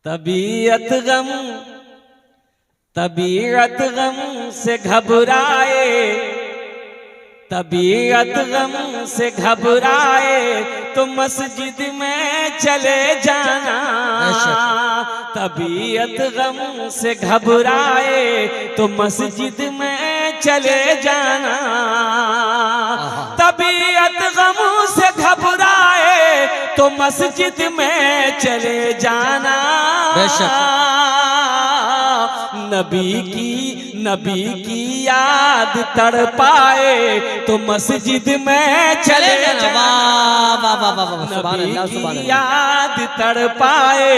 तबीयत गम से घबराए, तबीयत गम से घबराए तो मस्जिद में चले जाना। तबीयत गम से घबराए तो मस्जिद में चले जाना। तबीयत गम से घबराए तो मस्जिद में चले जाना। नबी की याद तड़पाए तो मस्जिद में चले जाना। नबी की याद तड़पाए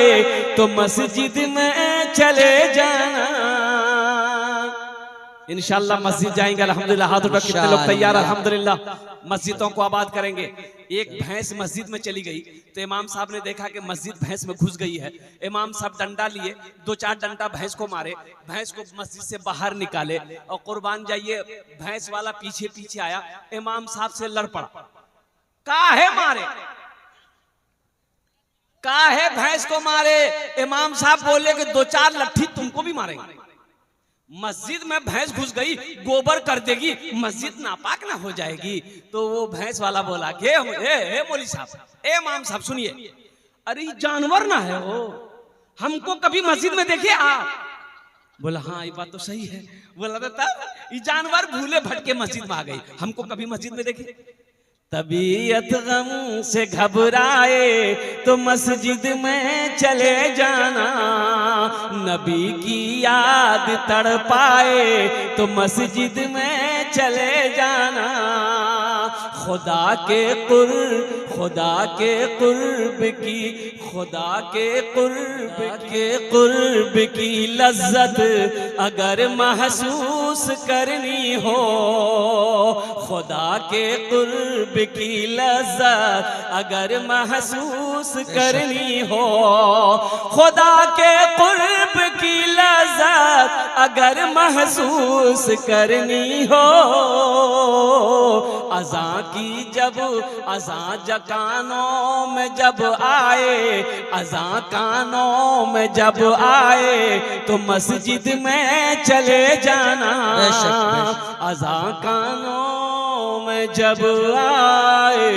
तो मस्जिद में चले जाना। इंशाअल्लाह मस्जिद जाएंगे अल्हम्दुलिल्लाह। हाथ उठा, कितने लोग तैयार? अल्हम्दुलिल्लाह मस्जिदों को आबाद करेंगे। एक भैंस मस्जिद में चली गई तो इमाम साहब ने देखा कि मस्जिद भैंस में घुस गई है। इमाम साहब डंडा लिए, 2-4 डंडा भैंस को मारे, भैंस को मस्जिद से बाहर निकाले और कुर्बान जाइए भैंस वाला पीछे पीछे आया, इमाम साहब से लड़ पड़ा। काहे मारे, काहे भैंस को मारे? इमाम साहब बोले कि 2-4 लट्ठी तुमको भी मारेंगे। मस्जिद में भैंस घुस गई, गोबर कर देगी, मस्जिद नापाक ना हो जाएगी। तो वो भैंस वाला बोला कि ए मौलवी साहब, ए इमाम साहब सुनिए, अरे जानवर ना है वो, हमको कभी मस्जिद में देखिए आप? बोला हाँ ये बात तो सही है। बोला था ये जानवर भूले भटके मस्जिद में आ गई, हमको कभी मस्जिद में देखिए। तबीयत गम से घबराए तो मस्जिद में चले जाना। नबी की याद तड़पाए तो मस्जिद में चले जाना। खुदा के कुर्ब की लज्जत अगर महसूस करनी हो, खुदा के कुर्ब की लज्जत अगर महसूस करनी हो, खुदा के कुर्ब की लज्जत अगर महसूस करनी हो, अज़ां कानों में जब आए, अज़ां कानों में जब आए तो मस्जिद में चले जाना। अज़ां कानों में जब आए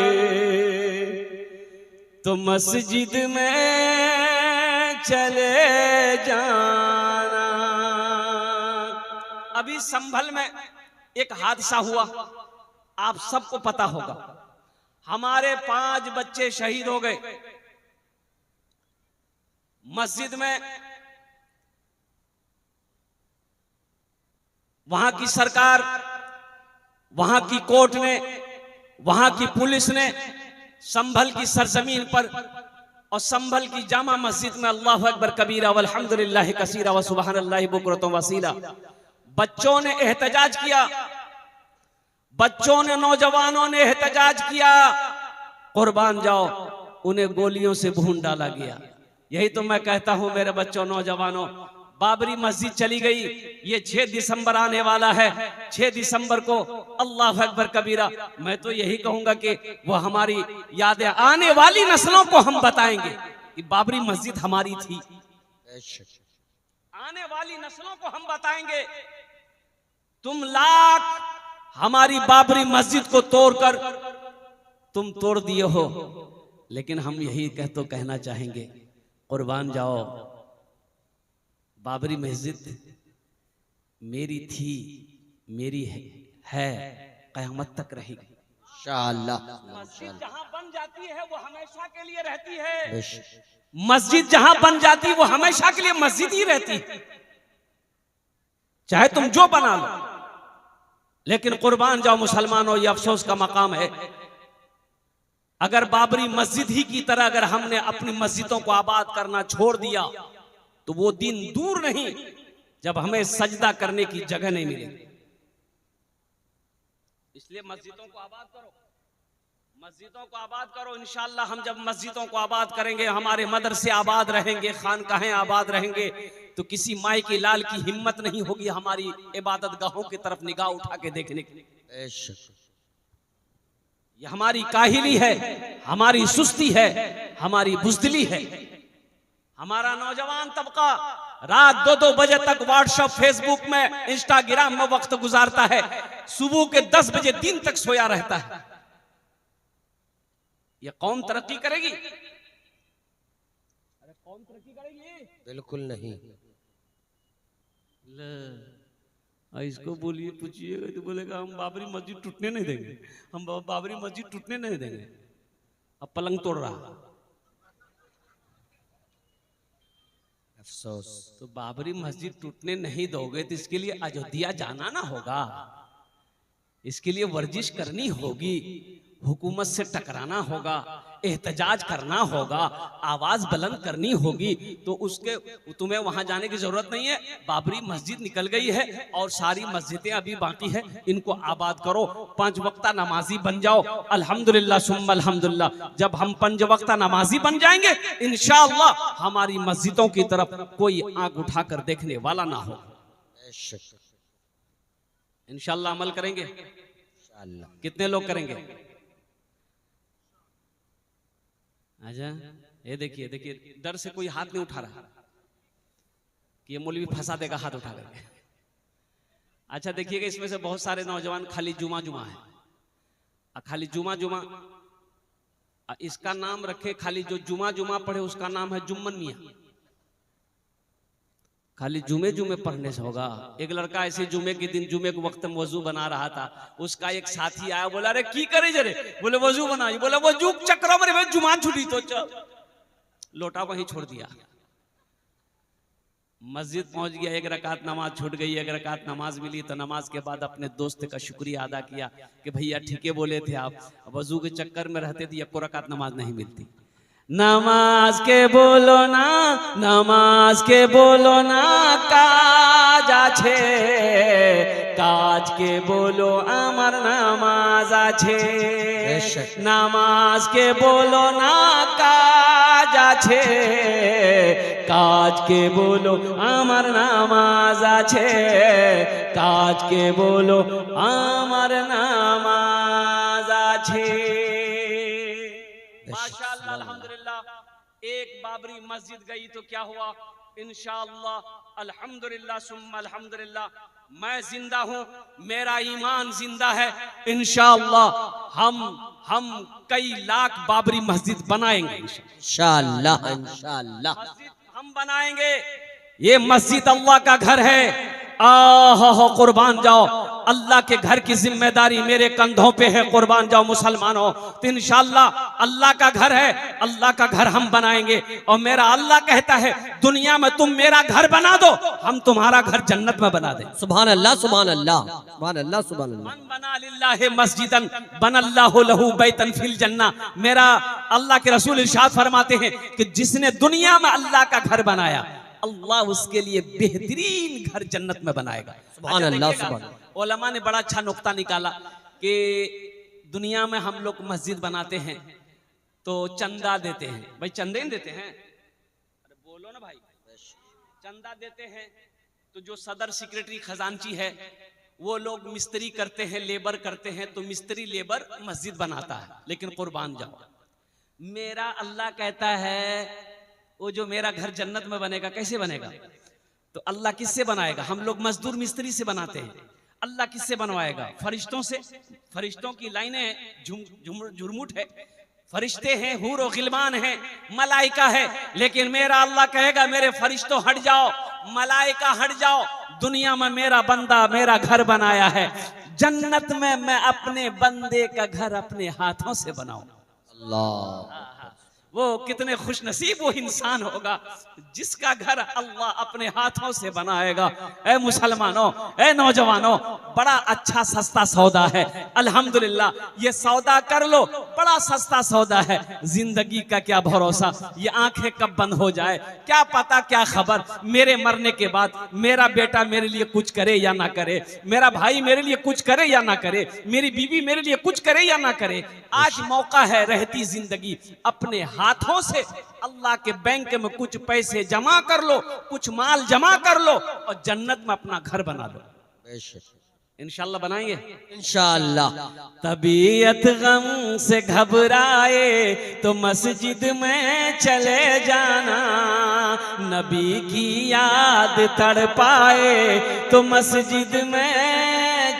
तो मस्जिद में चले जाना। अभी संभल में एक हादसा हुआ, आप सबको पता होगा। हमारे 5 बच्चे शहीद हो गए मस्जिद में। वहां की सरकार, वहां की कोर्ट ने, वहां की पुलिस ने संभल की सरजमीन पर और संभल की जामा मस्जिद में अल्लाहु अकबर कबीरा वल्हम्दुलिल्लाहि कसीरा व सुबहानल्लाहि बुकरतम वसीला बच्चों ने एहतजाज किया, बच्चों ने, नौजवानों ने एहतजाज किया। कुर्बान जाओ, उन्हें गोलियों से भून डाला गया। यही तो मैं कहता हूं मेरे बच्चों, नौजवानों, बाबरी मस्जिद चली गई, ये 6 दिसंबर आने वाला है। 6 दिसंबर को अल्लाह अकबर कबीरा, मैं तो यही कहूंगा कि वो हमारी यादें आने वाली नस्लों को हम बताएंगे कि बाबरी मस्जिद हमारी थी। आने वाली नस्लों को हम बताएंगे तुम लाख हमारी बाबरी मस्जिद को तोड़कर तुम तोड़ दिए हो, लेकिन हम यही कहना चाहेंगे, कुर्बान जाओ, बाबरी मस्जिद मेरी थी, मेरी है, क़यामत तक रहेगी इंशाअल्लाह। मस्जिद जहां बन जाती है वो हमेशा के लिए रहती है। मस्जिद जहां बन जाती है वो हमेशा के लिए मस्जिद ही रहती है, चाहे तुम जो बना लो। लेकिन कुर्बान जाओ मुसलमानों, ये अफसोस का मकाम है, अगर बाबरी मस्जिद ही की तरह अगर हमने अपनी मस्जिदों को आबाद करना छोड़ दिया तो वो दिन दूर नहीं जब हमें सजदा करने की जगह नहीं मिलेगी। इसलिए मस्जिदों को आबाद करो, मस्जिदों को आबाद करो। इंशाअल्लाह हम जब मस्जिदों को आबाद करेंगे, हमारे मदरसे आबाद रहेंगे, खानकाहें आबाद रहेंगे, तो किसी माई के लाल की हिम्मत नहीं होगी हमारी इबादत गाहों की तरफ निगाह उठा के देखने की। ये हमारी काहिली है, हमारी सुस्ती है, हमारी बुज़दिली है। हमारा नौजवान तबका रात 2-2 बजे तक व्हाट्सएप, फेसबुक में, इंस्टाग्राम में वक्त गुजारता है, सुबह के 10 बजे दिन तक सोया रहता है। ये कौम तरक्की करेगी? अरे कौम तरक्की करेगी? बिल्कुल नहीं। इसको बोलिए, पूछिएगा तो बोलेगा हम बाबरी मस्जिद टूटने नहीं देंगे, हम बाबरी मस्जिद टूटने नहीं देंगे। अब पलंग तोड़ रहा, अफसोस। तो बाबरी मस्जिद टूटने नहीं दोगे तो इसके लिए अयोध्या जाना ना होगा, इसके लिए वर्जिश करनी होगी, हुकूमत से टकराना होगा, एहतजाज करना होगा, आवाज बुलंद करनी होगी। तो उसके तुम्हें वहां जाने की जरूरत नहीं है। बाबरी मस्जिद निकल गई है और सारी मस्जिदें अभी बाकी है, इनको आबाद करो, 5 वक्ता नमाजी बन जाओ। अल्हम्दुलिल्लाह सुम्मा अल्हम्दुलिल्लाह। जब हम 5 वक्ता नमाजी बन जाएंगे इंशाअल्लाह हमारी मस्जिदों की तरफ कोई आंख उठाकर देखने वाला ना हो। इंशाअल्लाह अमल करेंगे। कितने लोग करेंगे? आजा, ये देखिए देखिए, डर से कोई हाथ नहीं उठा रहा कि ये मौलवी फंसा देगा हाथ उठा करके। अच्छा देखिएगा, इसमें से बहुत सारे नौजवान खाली जुमा जुमा है, खाली जुमा जुमा, इसका नाम रखे, खाली जो जुमा जुमा पढ़े उसका नाम है जुम्मन मियां। खाली जुमे जुमे पढ़ने से होगा। एक लड़का ऐसे जुमे के दिन, जुमे के वक्त में वजू बना रहा था, उसका एक साथी आया, बोला अरे की करे जरे? बोले वजू बनाई। बोले वजू चक्र में जुमा छुटी तो चल, लोटा वहीं छोड़ दिया। मस्जिद पहुंच गया, 1 रकात नमाज छूट गई, 1 रकात नमाज मिली तो नमाज के बाद अपने दोस्त का शुक्रिया अदा किया कि भैया ठीक है बोले थे आप, वजू के चक्कर में रहते थे 1 रकात नमाज नहीं मिलती। नमाज के बोलो ना, नमाज के बोलो ना, काज आछे, काज के बोलो आमार नामाज आछे। नमाज के बोलो ना, काज आछे, काज के बोलो आमार नामाज आछे, काज के बोलो आमार नामाज आछे। माशाअल्लाह अल्हम्दुलिल्लाह। एक बाबरी मस्जिद गई तो क्या हुआ? इंशाअल्लाह अल्हम्दुलिल्लाह सुम्मा अल्हम्दुलिल्लाह, मैं जिंदा हूं, मेरा ईमान जिंदा है। इंशाअल्लाह हम कई लाख बाबरी मस्जिद बनाएंगे इंशाअल्लाह। इंशाअल्लाह मस्जिद हम बनाएंगे। ये मस्जिद अल्लाह का घर है। आहा कुर्बान जाओ, अल्लाह के घर की जिम्मेदारी मेरे कंधों पे है। कुर्बान जाओ मुसलमानों। तो इंशाअल्लाह अल्लाह का घर है, अल्लाह का घर हम बनाएंगे। और मेरा अल्लाह कहता है दुनिया में तुम मेरा घर बना दो, हम तुम्हारा घर जन्नत में बना दे। सुभान अल्लाह, सुभान अल्लाह, सुभान अल्लाह, सुभान अल्लाह। मन बना लिल्लाहि मस्जिदन बनल्लाहु लहू बैतन फिल जन्ना। मेरा अल्लाह के रसूल इरशाद फरमाते हैं कि जिसने दुनिया में अल्लाह का घर बनाया, अल्लाह उसके लिए बेहतरीन घर जन्नत में बनाएगा। सुभान अल्लाह, सुभान अल्लाह। उलमा ने बड़ा अच्छा नुक्ता निकाला कि दुनिया में हम लोग मस्जिद बनाते हैं तो चंदा देते हैं। भाई चंदे देते हैं? अरे बोलो ना भाई। चंदा देते हैं तो जो सदर सेक्रेटरी खजांची है वो लोग मिस्त्री करते हैं, लेबर करते हैं, तो मिस्त्री लेबर मस्जिद बनाता है। लेकिन कुर्बान जाओ, मेरा अल्लाह कहता है वो जो मेरा घर जन्नत में बनेगा, कैसे बनेगा? तो अल्लाह किससे बनाएगा? हम लोग मजदूर मिस्त्री से बनाते हैं, अल्लाह किससे बनवाएगा? फरिश्तों से। फरिश्तों की लाइनें झुरमुट है, फरिश्ते हैं, हूर और गिलमान है, मलाइका है। लेकिन मेरा अल्लाह कहेगा मेरे फरिश्तों हट जाओ, मलाइका हट जाओ, दुनिया में मेरा बंदा मेरा घर बनाया है, जन्नत में मैं अपने बंदे का घर अपने हाथों से बनाऊं। अल्लाह, वो कितने खुश नसीब वो इंसान होगा जिसका घर अल्लाह अपने हाथों से बनाएगा। ऐ मुसलमानों, ऐ नौजवानों, बड़ा अच्छा सस्ता सौदा है। अल्हम्दुलिल्लाह ये सौदा कर लो, बड़ा सस्ता सौदा है। जिंदगी का क्या भरोसा, ये आंखें कब बंद हो जाए, क्या पता, क्या खबर। मेरे मरने के बाद मेरा बेटा मेरे लिए कुछ करे या ना करे, मेरा भाई मेरे लिए कुछ करे या ना करे, मेरी बीवी मेरे लिए कुछ करे या ना करे। आज मौका है, रहती जिंदगी अपने हाथों से अल्लाह के बैंक में कुछ पैसे जमा कर लो, कुछ माल जमा कर लो और जन्नत में अपना घर बना लो। इंशाअल्लाह बनाएंगे इंशाअल्लाह। तबीयत गम से घबराए तो मस्जिद में चले जाना, नबी की याद तड़पाए तो मस्जिद में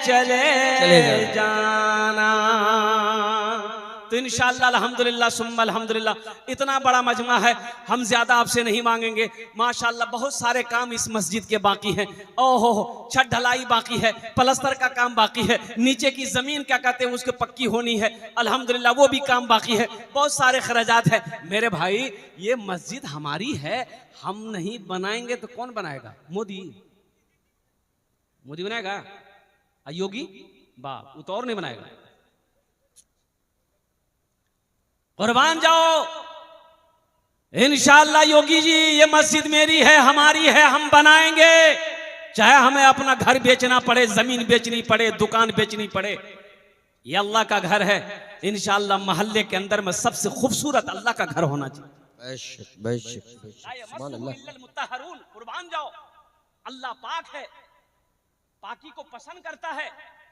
चले जाना। तो इंशाअल्लाह अल्हम्दुलिल्लाह सुम्मा अल्हम्दुलिल्लाह इतना बड़ा मजमा है, हम ज्यादा आपसे नहीं मांगेंगे। माशाअल्लाह बहुत सारे काम इस मस्जिद के बाकी हैं। ओहो, छत ढलाई बाकी है, प्लास्टर का काम बाकी है, नीचे की जमीन क्या कहते हैं उसके पक्की होनी है, अल्हम्दुलिल्लाह वो भी काम बाकी है, बहुत सारे खराजात है। मेरे भाई ये मस्जिद हमारी है, हम नहीं बनाएंगे तो कौन बनाएगा? मोदी बनाएगा? योगी बाप वो तो और नहीं बनाएगा। कुर्बान जाओ इंशाअल्लाह योगी जी, ये मस्जिद मेरी है, हमारी है, हम बनाएंगे, चाहे हमें अपना घर बेचना पड़े, जमीन बेचनी पड़े, दुकान बेचनी पड़े। ये अल्लाह का घर है। इंशाअल्लाह मोहल्ले के अंदर में सबसे खूबसूरत अल्लाह का घर होना चाहिए। कुर्बान जाओ, अल्लाह पाक है, पाकी को पसंद करता है,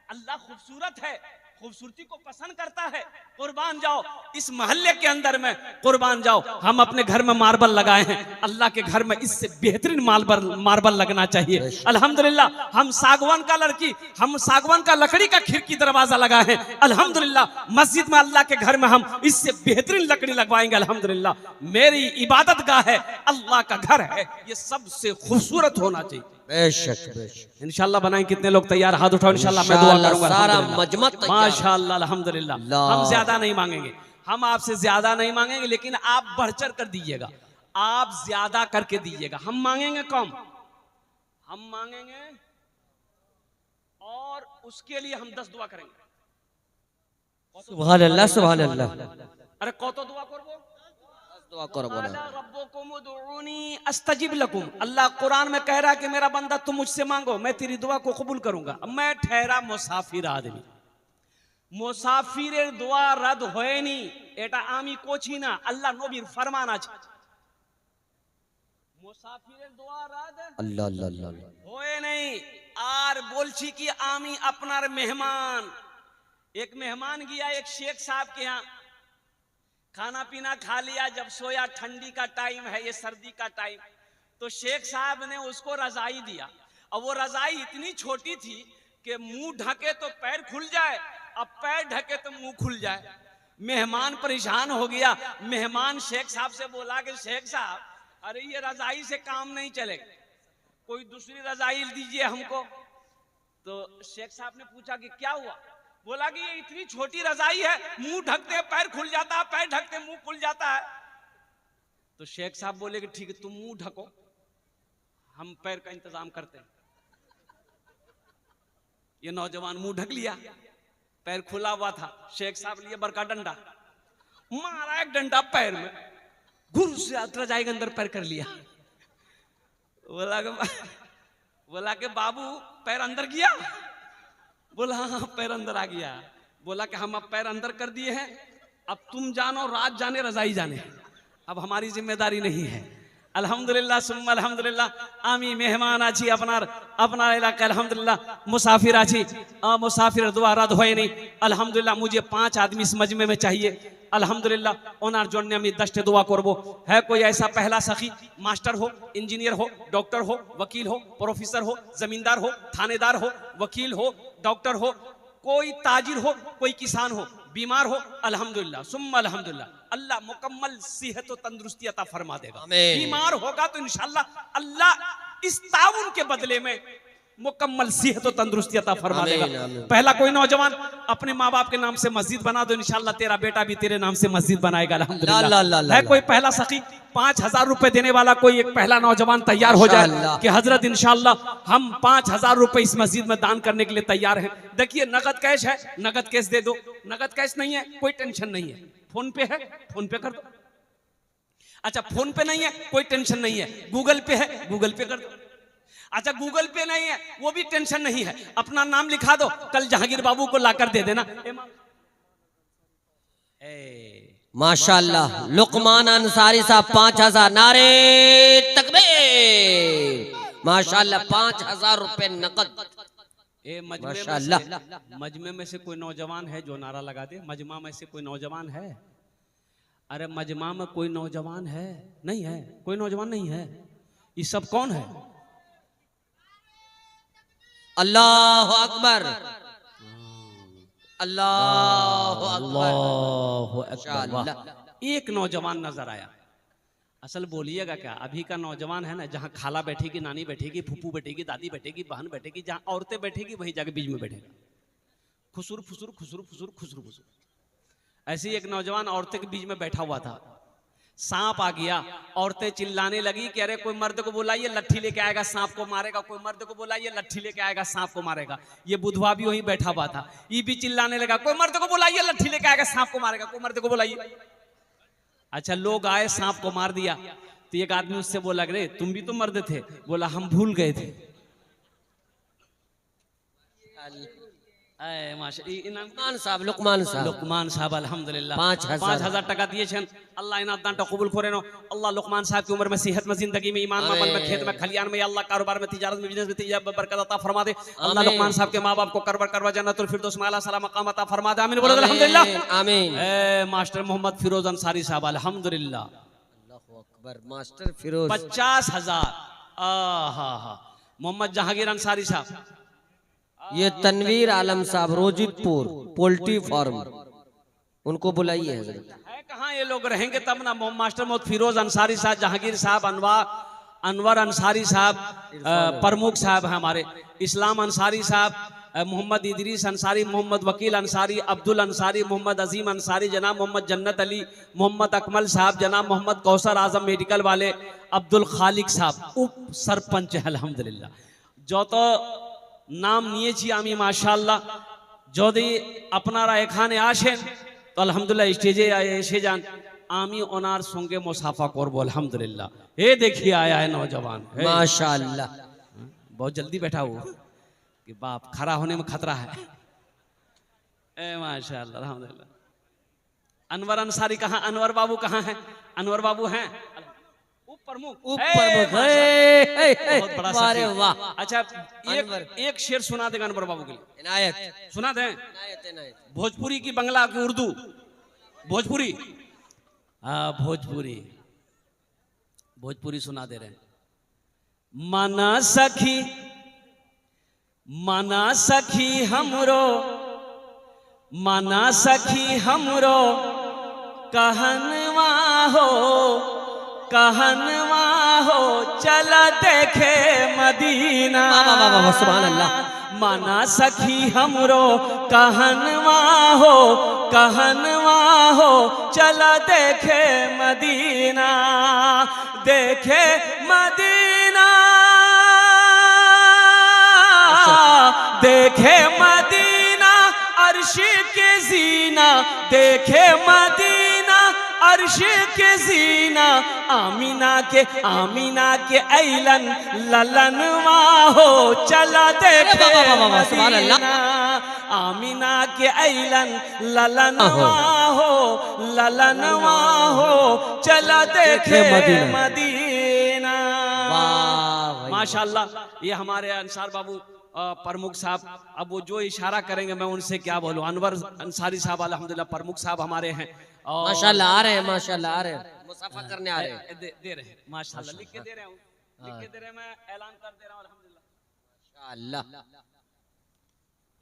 अल्लाह खूबसूरत है, खूबसूरती को पसंद करता है। कुर्बान जाओ इस मोहल्ले के अंदर में, कुर्बान जाओ हम अपने घर में मार्बल लगाए हैं, अल्लाह के घर में इससे बेहतरीन मार्बल लगना चाहिए। अल्हम्दुलिल्लाह हम सागवान का लकड़ी का खिड़की दरवाजा लगाए हैं। अल्हम्दुलिल्लाह मस्जिद में अल्लाह के घर में हम इससे बेहतरीन लकड़ी लगवाएंगे। अल्हम्दुलिल्लाह मेरी इबादत गाह है, अल्लाह का घर है, ये सबसे खूबसूरत होना चाहिए। बेशक इंशाअल्लाह बनाएं। कितने लोग तैयार? हाथ उठाओ। इंशाअल्लाह मैं दुआ करूंगा। सारा मजमा माशाअल्लाह अल्हम्दुलिल्लाह। हम ज्यादा नहीं मांगेंगे, हम आपसे ज्यादा नहीं मांगेंगे, लेकिन आप बढ़ चढ़ कर दीजिएगा, आप ज्यादा करके दीजिएगा। हम मांगेंगे कम, हम मांगेंगे और उसके लिए हम 10 दुआ करेंगे। सुभान अल्लाह सुभान अल्लाह। अरे कत दुआ करबो? दुआ करो बोला। अल्लाह कुरान में कह रहा है कि मेरा बंदा तुम मुझसे मांगो, मैं तेरी दुआ को कबूल करूंगा। अब मैं ठहरा मुसाफिर आदमी, मुसाफिर दुआ रद्द होए नहीं, एटा आमी कोची ना, अल्लाह नबीर फरमान আছে মুসাফিরের দোয়া রাদ আল্লাহ আল্লাহ আল্লাহ होए नहीं। আর বলছি কি আমি আপনার মেহমান, एक मेहमान गया एक शेख साहब के यहाँ, खाना पीना खा लिया, जब सोया, ठंडी का टाइम है, ये सर्दी का टाइम, तो शेख साहब ने उसको रजाई दिया। और वो रजाई इतनी छोटी थी कि मुंह ढके तो पैर खुल जाए, अब पैर ढके तो मुंह खुल जाए। मेहमान परेशान हो गया। मेहमान शेख साहब से बोला कि शेख साहब अरे ये रजाई से काम नहीं चलेगा, कोई दूसरी रजाई दीजिए हमको। तो शेख साहब ने पूछा कि क्या हुआ? बोला कि ये इतनी छोटी रजाई है, मुंह ढकते पैर खुल जाता है, पैर ढकते मुंह खुल जाता है। तो शेख साहब बोले कि ठीक है तुम मुंह ढको, हम पैर का इंतजाम करते हैं। ये नौजवान मुंह ढक लिया, पैर खुला हुआ था। शेख साहब लिए बड़का डंडा मारा, एक डंडा पैर में घुर से रजाई के अंदर पैर कर लिया। बोला कि बाबू पैर अंदर गया? बोला हाँ पैर अंदर आ गया। बोला कि हम अब पैर अंदर कर दिए हैं, अब तुम जानो, रात जाने रजाई जाने, अब हमारी जिम्मेदारी नहीं है। अल्हम्दुलिल्लाह सुम्मा अल्हम्दुलिल्लाह। आमी मेहमान आछी अपना इलाका, अल्हम्दुलिल्लाह मुसाफिर आछी, मुसाफिर दुआ रद्द होए नहीं। अल्हम्दुलिल्लाह मुझे 5 आदमी इस मजमे में चाहिए। अल्हम्दुलिल्लाह ओनार जोड़ने আমি 10 दुआ करबो। है कोई ऐसा पहला सखी, मास्टर हो, इंजीनियर हो, डॉक्टर हो, वकील हो, प्रोफेसर हो, जमींदार हो, थानेदार हो, वकील हो, डॉक्टर हो, कोई ताजिर हो, कोई किसान हो, बीमार हो, अल्हम्दुलिल्लाह सुम्मा अल्हम्दुलिल्लाह, अल्लाह मुकम्मल सेहत और तंदुरुस्ती अता फरमा देगा। बीमार होगा तो इंशाअल्लाह अल्लाह इस ताउन के बदले में मुकम्मल सेहत और तंदुरुस्ती अता फरमा देगा। पहला कोई नौजवान अपने माँ बाप के नाम से मस्जिद बना दो, इंशाअल्लाह तेरा बेटा भी तेरे नाम से मस्जिद बनाएगा। अल्हम्दुलिल्लाह। है कोई पहला सखी 5000 रुपए देने वाला, कोई एक पहला नौजवान तैयार हो जाए कि हजरत इंशाअल्लाह हम 5000 रुपए इस मस्जिद में दान करने के लिए तैयार हैं। देखिए नगद कैश है, नगद कैश दे दो, नगद कैश नहीं है कोई टेंशन नहीं है, फोन पे है फोन पे कर दो। अच्छा फोन पे नहीं है कोई टेंशन नहीं है, गूगल पे है गूगल पे कर दो। अच्छा गूगल पे नहीं है वो भी टेंशन नहीं है, अपना नाम लिखा दो, कल जहांगीर बाबू को लाकर दे देना। माशाअल्लाह लुकमान अंसारी साहब 5000 नारे तकबीर। माशाअल्लाह 5000 रुपए नकद। मजमे में से कोई नौजवान है जो नारा लगा दे? मजमा में से कोई नौजवान है? अरे मजमा में कोई नौजवान है? नहीं है कोई नौजवान नहीं है। ये सब कौन है? अल्लाह अकबर, अल्लाह अकबर। अल्लाहु अकबर। माशाअल्लाह। वाह। एक नौजवान नजर आया। असल बोलिएगा क्या, अभी का नौजवान है ना, जहाँ खाला बैठेगी, नानी बैठेगी, फूफू बैठेगी, दादी बैठेगी, बहन बैठेगी, जहाँ औरतें बैठेगी वहीं जाके बीच में बैठेगा, खुसुर फुसुर खुसुर फुसुर खुसुर फुसुर। ऐसे ही एक नौजवान औरतें के बीच में बैठा हुआ था, सांप आ गया, औरतें चिल्लाने लगी कि अरे कोई मर्द को बुलाइए, लट्ठी लेके आएगा सांप को मारेगा, कोई मर्द को बुलाइए, लट्ठी लेके आएगा सांप को मारेगा। ये बुधवा भी वहीं बैठा हुआ था, ये भी चिल्लाने लगा, कोई मर्द को बुलाइए, लट्ठी लेके आएगा सांप को मारेगा, कोई मर्द को बुलाइए। अच्छा, लोग आए, सांप को मार दिया। तो एक आदमी उससे बोला, रे तुम भी तो मर्द थे। बोला हम भूल गए थे। लुकमान साहब, लुकमान साहब, लुकमान साहब अल्हम्दुलिल्लाह 5,000 टका दिए छन। अल्लाह इना दान कबूल करे नो। अल्लाह लुकमान साहब की उम्र में, सेहत में, जिंदगी में, ईमान में, अमल में, खेत में, खलियान में, अल्लाह कारोबार में, तिजारत में, बिजनेस में तिजारत बरकत अता फरमा दे। अल्लाह लुकमान साहब के माँ बाप को करवर करवा जन्नतुल फिरदौस में आला साला मकाम अता फरमा दे। आमीन बोलो अल्हम्दुलिल्लाह। आमीन। ए मास्टर मोहम्मद फिरोज अंसारी साहब अल्हम्दुलिल्लाह। अल्लाहु अकबर। मास्टर फिरोज 50,000। मोहम्मद जहांगीर अंसारी साहब। ये तनवीर आलम साहब रोजितपुर पोल्ट्री फार्म, उनको बुलाइए हजरत। है कहाँ ये लोग, रहेंगे तब ना। मास्टर मोहम्मद फिरोज अंसारी साहब, जहांगीर साहब, अनवर अंसारी साहब, प्रमुख साहब हैं हमारे, इस्लाम अंसारी साहब, मोहम्मद इदरीस अंसारी, मोहम्मद वकील अंसारी, अब्दुल अंसारी, मोहम्मद अजीम अंसारी, जनाब मोहम्मद जन्नत अली, मोहम्मद अकमल साहब, जनाब मोहम्मद कौसर आजम मेडिकल वाले, अब्दुल खालिक साहब उप सरपंच है अल्हम्दुलिल्लाह। जो तो नाम নিয়েছি আমি মাশাআল্লাহ, যদি আপনারা এখানে আসেন তো আলহামদুলিল্লাহ স্টেজে এসে যান, আমি ওনার সঙ্গে মুসাফা করব अल्हम्दुलिल्लाह। ये देखिए आया है नौजवान, माशाअल्लाह। बहुत जल्दी बैठा हुआ कि बाप खड़ा होने में खतरा है। ए माशाअल्लाह अल्हम्दुलिल्लाह। अनवर अंसारी कहाँ, अनवर बाबू कहाँ हैं? अनवर बाबू हैं प्रमुख, बहुत बड़ा अरे वाह। अच्छा, एक शेर सुना देगा अनवर बाबू के लिए? इनायत, सुना दें। इनायत, इनायत। भोजपुरी की, बंगला की, उर्दू, भोजपुरी। हाँ भोजपुरी, भोजपुरी सुना दे रहे हैं। मना सखी हमरो, मना सखी हमरो कहनवा हो, कहनवा हो, चला देखे मदीना। सुभान अल्लाह। मना सखी हमरो कहनवा हो, कहनवा हो, चला देखे मदीना, देखे मदीना, देखे मदीना, अर्श के जीना, देखे मदीना, अर्श के जीना, आमीना के ऐलन ललनवा हो, चला देखे मदीना, आमीना के ऐलन ललनवा हो, ललनवा हो, चला देखे मदीना। माशाअल्लाह। ये हमारे अंसार बाबू प्रमुख साहब, अब वो जो इशारा करेंगे मैं उनसे क्या बोलूं। अनवर अंसारी साहब अल्हम्दुलिल्लाह प्रमुख साहब हमारे हैं। माशाअल्लाह आ रहे हैं, माशाअल्लाह आ रहे हैं, मुसाफा करने आ रहे हैं। दे रहे हैं माशाअल्लाह, लिख के दे रहे हूं, लिख के दे रहे हैं, मैं ऐलान कर दे रहा हूं अल्हम्दुलिल्लाह। माशाअल्लाह।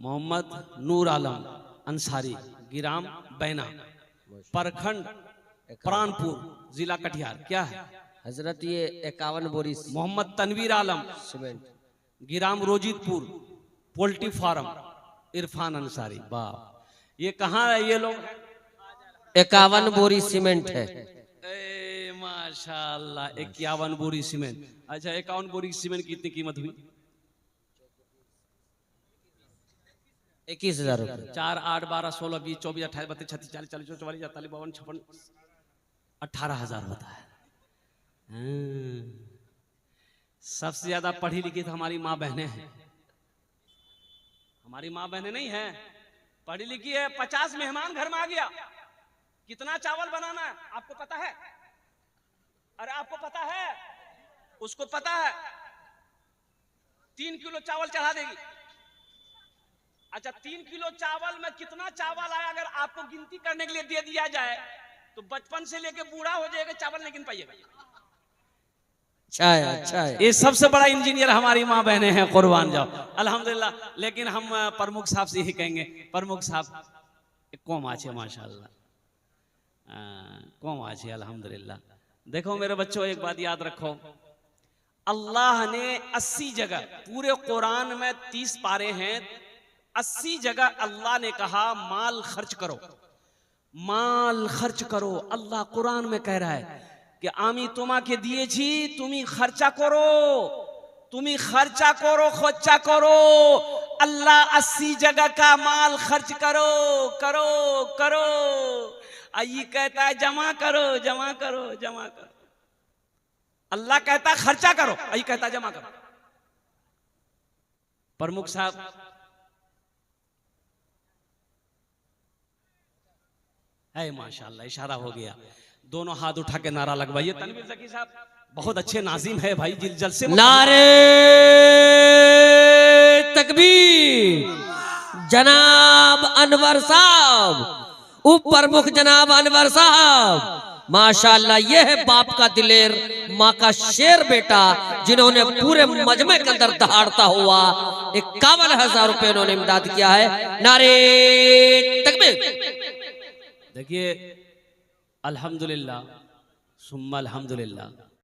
मोहम्मद नूर आलम अंसारी, गिराम बैना, प्रखंड प्राणपुर, जिला कटिहार। क्या है हजरत? ये 51 बोरी। मोहम्मद तनवीर आलम सीमेंट, गिराम रोजितपुर, पोल्ट्री फार्म, इरफान अंसारी। वाह, ये कहाँ है ये लोग? 51 बोरी सीमेंट है। माशाअल्लाह 51 बोरी सीमेंट। अच्छा, 51 बोरी सीमेंट की कितनी कीमत हुई? 21,000 रुपए। 4, 8, 12, 16, 20, 24, 28, 32, 36, 40, 40, 44, 44, 52, 56, 18,000 होता है। सबसे ज्यादा पढ़ी लिखी तो हमारी माँ बहनें हैं। हमारी माँ बहनें नहीं है, पढ़ी लिखी है। 50 मेहमान घर में आ गया, कितना चावल बनाना है आपको पता है? अरे आपको पता है? उसको पता है। 3 किलो चावल चढ़ा देगी। अच्छा, 3 किलो चावल में कितना चावल आया अगर आपको गिनती करने के लिए दे दिया जाए तो बचपन से लेके बूढ़ा हो जाएगा, चावल नहीं गिन पाइएगा। अच्छा है, अच्छा है। ये सबसे बड़ा इंजीनियर हमारी माँ बहनें हैं, कुर्बान जाओ अल्हम्दुलिल्लाह। लेकिन हम प्रमुख साहब से ही कहेंगे, प्रमुख साहब कौम आछे माशाल्लाह, कौम आछे अल्हम्दुलिल्लाह। देखो मेरे बच्चों, एक बात याद रखो, अल्लाह ने 80 जगह, पूरे कुरान में 30 पारे हैं, 80 जगह अल्लाह ने कहा माल खर्च करो, माल खर्च करो। अल्लाह कुरान में कह रहा है कि आमी तुम्हाके दिएছি, তুমি খরচা করো, তুমি খরচা করো, খরচা করো। अल्लाह 80 जगह का माल खर्च करो करो करो। ये कहता है जमा करो जमा करो जमा करो। अल्लाह कहता है खर्चा करो, ये कहता है जमा करो। प्रमुख साहब है माशाल्लाह, इशारा हो गया, दोनों हाथ उठा के नारा लगवाइए। तनवीर ज़की साहब बहुत अच्छे नाजिम है भाई, जलसे में नारे तकबीर। जनाब अनवर साहब, उप प्रमुख जनाब अनवर साहब, माशाल्लाह ये है बाप का दिलेर, माँ का शेर बेटा, जिन्होंने पूरे मजमे के अंदर दहाड़ता हुआ 51,000 रुपए उन्होंने इमदाद किया है। नारे तकबीर। देखिए अल्हम्दुलिल्लाह सुम्मा अल्हम्दुलिल्लाह,